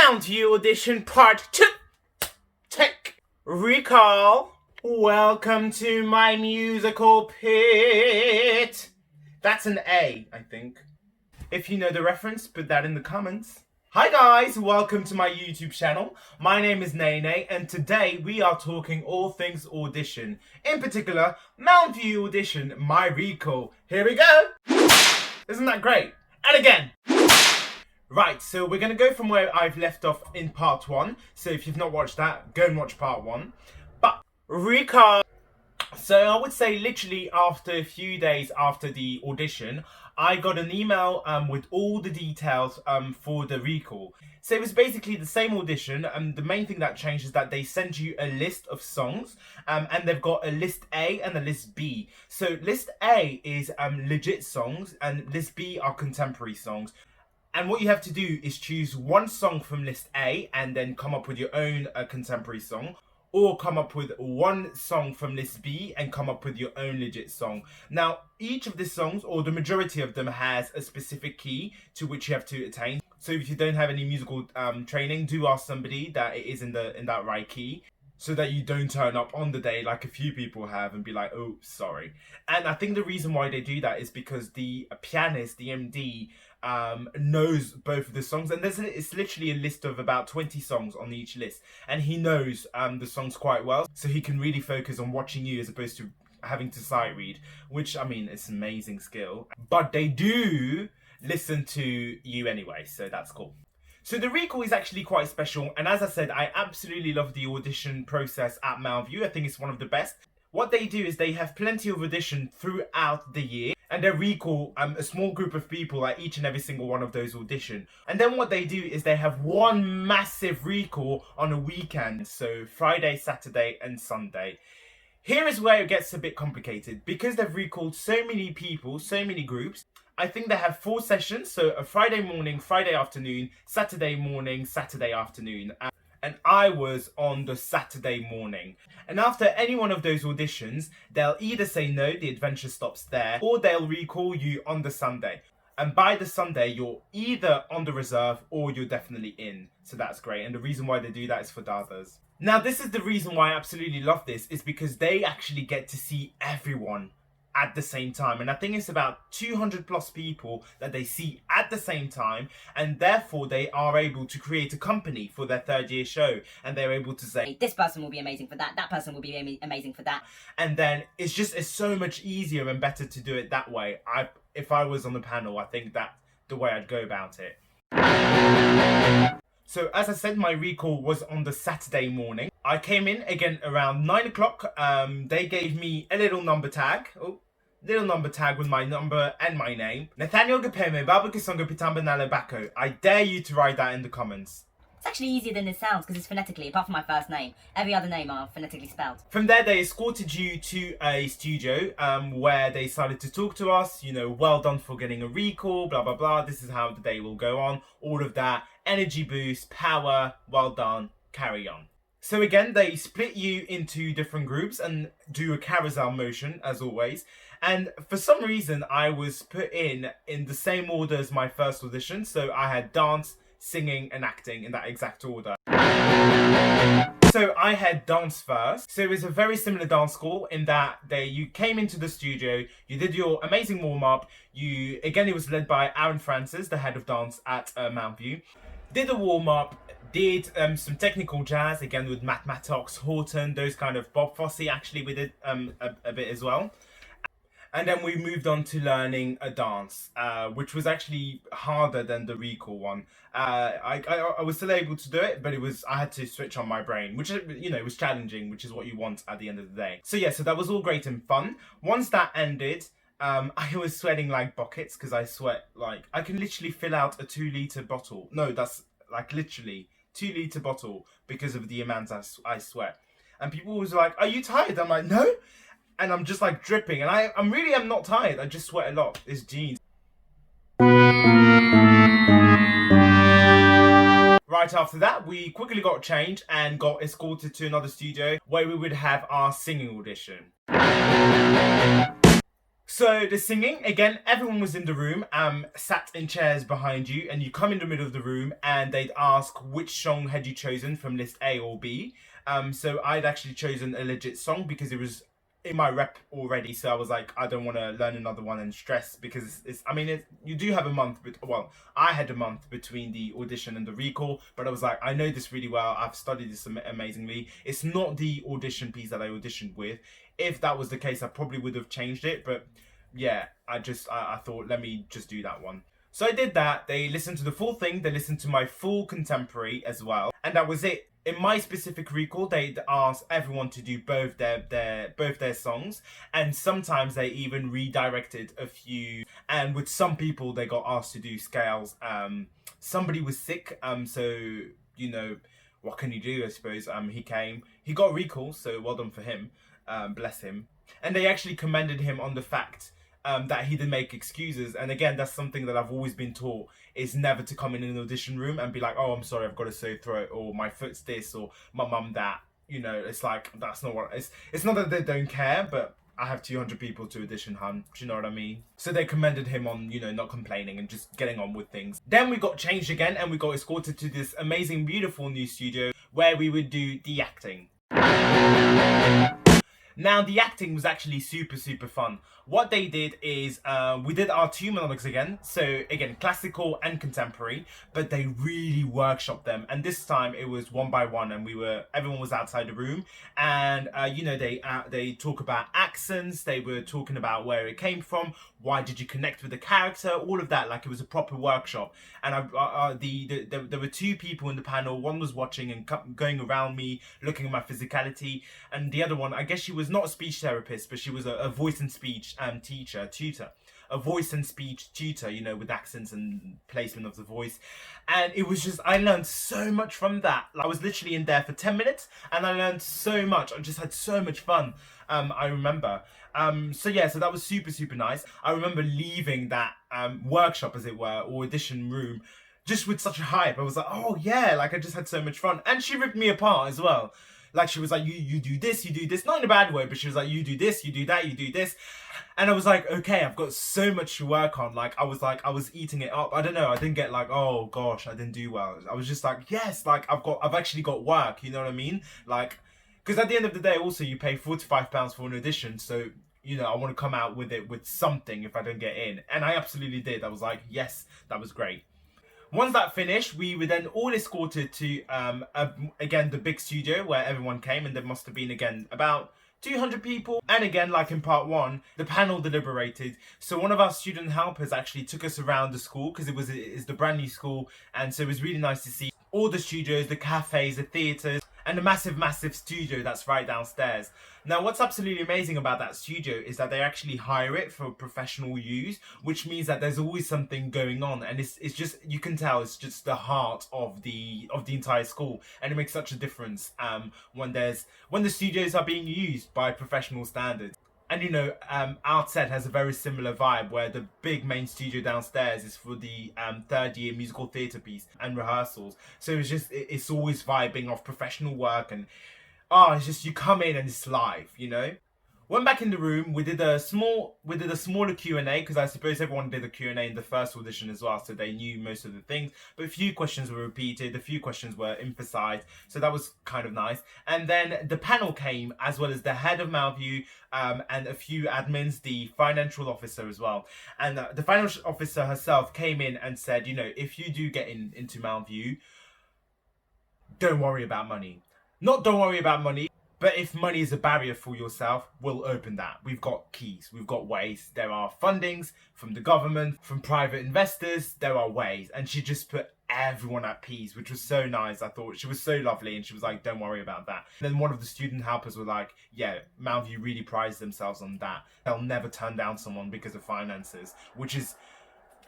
Mountview Audition Part 2. Take recall. Welcome to my musical pit. That's an A, I think. If you know the reference, put that in the comments. Hi guys, welcome to my YouTube channel. My name is Nene, and today we are talking all things audition. In particular, Mountview Audition, my recall. Here we go. Isn't that great? And again. Right, so we're going to go from where I've left off in part 1. So if you've not watched that, go and watch part 1. But recall. So I would say literally after a few days after the audition, I got an email with all the details for the recall. So it was basically the same audition, and the main thing that changed is that they send you a list of songs, and they've got a list A and a list B. So list A is legit songs, and list B are contemporary songs. And what you have to do is choose one song from list A and then come up with your own contemporary song. Or come up with one song from list B and come up with your own legit song. Now, each of the songs, or the majority of them, has a specific key to which you have to attain. So if you don't have any musical training, do ask somebody that it is in that right key, so that you don't turn up on the day like a few people have and be like, oh, sorry. And I think the reason why they do that is because the pianist, the MD, knows both of the songs, and it's literally a list of about 20 songs on each list, and he knows the songs quite well, so he can really focus on watching you as opposed to having to sight read, which, I mean, it's an amazing skill. But they do listen to you anyway, so that's cool. So the recall is actually quite special, and as I said, I absolutely love the audition process at Mountview. I think it's one of the best. What they do is they have plenty of audition throughout the year, and they recall a small group of people at each and every single one of those audition. And then what they do is they have one massive recall on a weekend, so Friday, Saturday and Sunday. Here is where it gets a bit complicated. Because they've recalled so many people, so many groups, I think they have 4 sessions, so a Friday morning, Friday afternoon, Saturday morning, Saturday afternoon. And I was on the Saturday morning. And after any one of those auditions, they'll either say no, the adventure stops there, or they'll recall you on the Sunday. And by the Sunday, you're either on the reserve or you're definitely in. So that's great. And the reason why they do that is for dadas. Now, this is the reason why I absolutely love this, is because they actually get to see everyone at the same time. And I think it's about 200 plus people that they see at the same time, and therefore they are able to create a company for their 3rd year show, and they're able to say, this person will be amazing for that, that person will be amazing for that. And then it's so much easier and better to do it that way. If I was on the panel, I think that's the way I'd go about it. So as I said, my recall was on the Saturday morning. I came in again around 9 o'clock. They gave me a little number tag. Little number tag with my number and my name. ᴍᴜsɪᴄᴜ. I dare you to write that in the comments. It's actually easier than it sounds because it's phonetically, apart from my first name. Every other name are phonetically spelled. From there, they escorted you to a studio where they started to talk to us. You know, well done for getting a recall, blah, blah, blah. This is how the day will go on. All of that. Energy boost, power, well done, carry on. So again, they split you into different groups and do a carousel motion, as always. And for some reason, I was put in the same order as my first audition. So I had dance, singing and acting in that exact order. So I had dance first. So it was a very similar dance school in that you came into the studio, you did your amazing warm-up. Again, it was led by Aaron Francis, the head of dance at Mountview. Did a warm-up, did some technical jazz, again with Matt Mattox, Horton, those kind of Bob Fosse actually we did a bit as well. And then we moved on to learning a dance, which was actually harder than the recall one. I was still able to do it, but I had to switch on my brain, which, you know, it was challenging, which is what you want at the end of the day. So yeah, so that was all great and fun. Once that ended, I was sweating like buckets because I sweat like, I can literally fill out a 2-litre bottle. No, that's like literally 2-litre bottle because of the amount I sweat. And people was like, are you tired? I'm like, no. And I'm just like dripping, and I really am not tired. I just sweat a lot. It's jeans. Right after that, we quickly got changed and got escorted to another studio where we would have our singing audition. So the singing, again, everyone was in the room, sat in chairs behind you, and you come in the middle of the room and they'd ask which song had you chosen from list A or B. So I'd actually chosen a legit song because it was in my rep already, so I was like, I don't want to learn another one and stress, because you do have a month, but well, I had a month between the audition and the recall, but I was like, I know this really well, I've studied this amazingly. It's not the audition piece that I auditioned with. If that was the case, I probably would have changed it, but yeah, I thought, let me just do that one. So I did that. They listened to the full thing, they listened to my full contemporary as well, and that was it. In my specific recall, they'd ask everyone to do both their songs, and sometimes they even redirected a few. And with some people, they got asked to do scales. Somebody was sick, so what can you do? I suppose he came. He got recall, so well done for him. Bless him. And they actually commended him on the fact that he didn't make excuses. And again, that's something that I've always been taught, is never to come in an audition room and be like, oh, I'm sorry, I've got a sore throat, or my foot's this, or my mum that. It's like, that's not what it's not that they don't care, but I have 200 people to audition, hun. Do you know what I mean? So they commended him on, not complaining and just getting on with things. Then we got changed again and we got escorted to this amazing, beautiful new studio where we would do the acting. Now, the acting was actually super, super fun. What they did is, we did our 2 monologues again. So, again, classical and contemporary. But they really workshopped them. And this time, it was one by one. And everyone was outside the room. And, they talk about accents. They were talking about where it came from. Why did you connect with the character? All of that. Like, it was a proper workshop. And there were 2 people in the panel. One was watching and going around me, looking at my physicality. And the other one, I guess she was not a speech therapist, but she was a voice and speech tutor. A voice and speech tutor, with accents and placement of the voice. And it was just, I learned so much from that. I was literally in there for 10 minutes and I learned so much. I just had so much fun, I remember. So that was super, super nice. I remember leaving that workshop, as it were, or audition room, just with such a hype. I was like, oh yeah, like I just had so much fun. And she ripped me apart as well. Like, she was like, you do this, not in a bad way, but she was like, you do this, you do that, you do this. And I was like, okay, I've got so much to work on. Like, I was eating it up. I don't know, I didn't get like, oh gosh, I didn't do well. I was just like, yes, like I've actually got work, you know what I mean? Like, because at the end of the day, also, you pay £45 for an audition, so, I want to come out with it with something if I don't get in. And I absolutely did. I was like, yes, that was great. Once that finished, we were then all escorted to, again, the big studio where everyone came, and there must have been, again, about 200 people. And again, like in part 1, the panel deliberated. So one of our student helpers actually took us around the school, because it's the brand new school, and so it was really nice to see all the studios, the cafes, the theatres, and the massive, massive studio that's right downstairs. Now, what's absolutely amazing about that studio is that they actually hire it for professional use, which means that there's always something going on, and it's just, you can tell it's just the heart of the entire school, and it makes such a difference when the studios are being used by professional standards. And Outset has a very similar vibe, where the big main studio downstairs is for the 3rd year musical theatre piece and rehearsals. So it's always vibing off professional work, and it's just, you come in and it's live, Went back in the room, we did a smaller Q&A, because I suppose everyone did a Q&A in the first audition as well, so they knew most of the things. But a few questions were repeated, a few questions were emphasized, so that was kind of nice. And then the panel came, as well as the head of Mountview, and a few admins, the financial officer as well. And the financial officer herself came in and said, if you do get into Mountview, don't worry about money. Not don't worry about money, but if money is a barrier for yourself, we'll open that. We've got keys, we've got ways. There are fundings from the government, from private investors, there are ways. And she just put everyone at peace, which was so nice. I thought she was so lovely, and she was like, don't worry about that. And then one of the student helpers were like, yeah, Mountview really prides themselves on that. They'll never turn down someone because of finances, which is,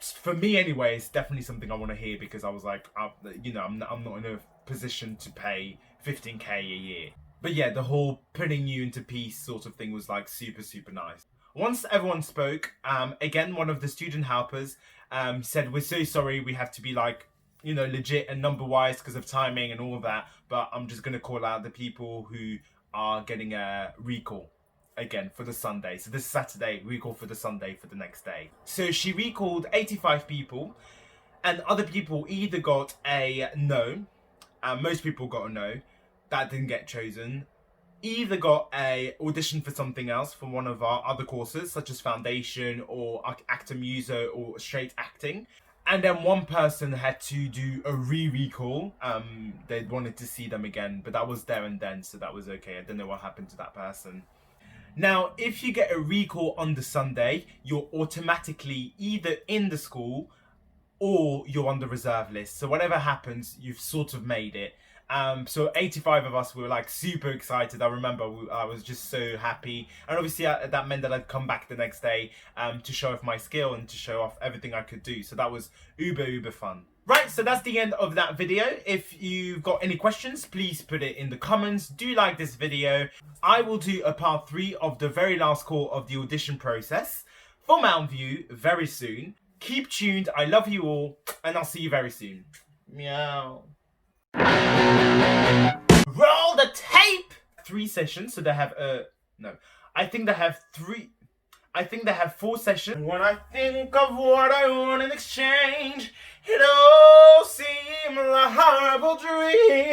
for me anyway, it's definitely something I want to hear, because I was like, I'm not in a position to pay 15k a year. But yeah, the whole putting you into peace sort of thing was like super, super nice. Once everyone spoke, again, one of the student helpers said, we're so sorry, we have to be like, legit and number-wise because of timing and all of that, but I'm just going to call out the people who are getting a recall. again for the Sunday. So this Saturday, recall for the Sunday for the next day. So she recalled 85 people, and other people either got a no, most people got a no, that didn't get chosen, either got a audition for something else from one of our other courses, such as foundation or actor muso or straight acting. And then one person had to do a recall. They wanted to see them again, but that was there and then, so that was okay. I don't know what happened to that person. Now, if you get a recall on the Sunday, you're automatically either in the school or you're on the reserve list. So whatever happens, you've sort of made it. So 85 of us were like super excited. I remember I was just so happy, and obviously that meant that I'd come back the next day to show off my skill and to show off everything I could do. So that was uber fun. Right, so that's the end of that video. If you've got any questions, please put it in the comments. Do like this video. I will do a part 3 of the very last call of the audition process for Mountview very soon. Keep tuned. I love you all, and I'll see you very soon. Meow. Roll the tape! 3 sessions, so they have no. I think they have 4 sessions. When I think of what I want in exchange, it all seems like a horrible dream.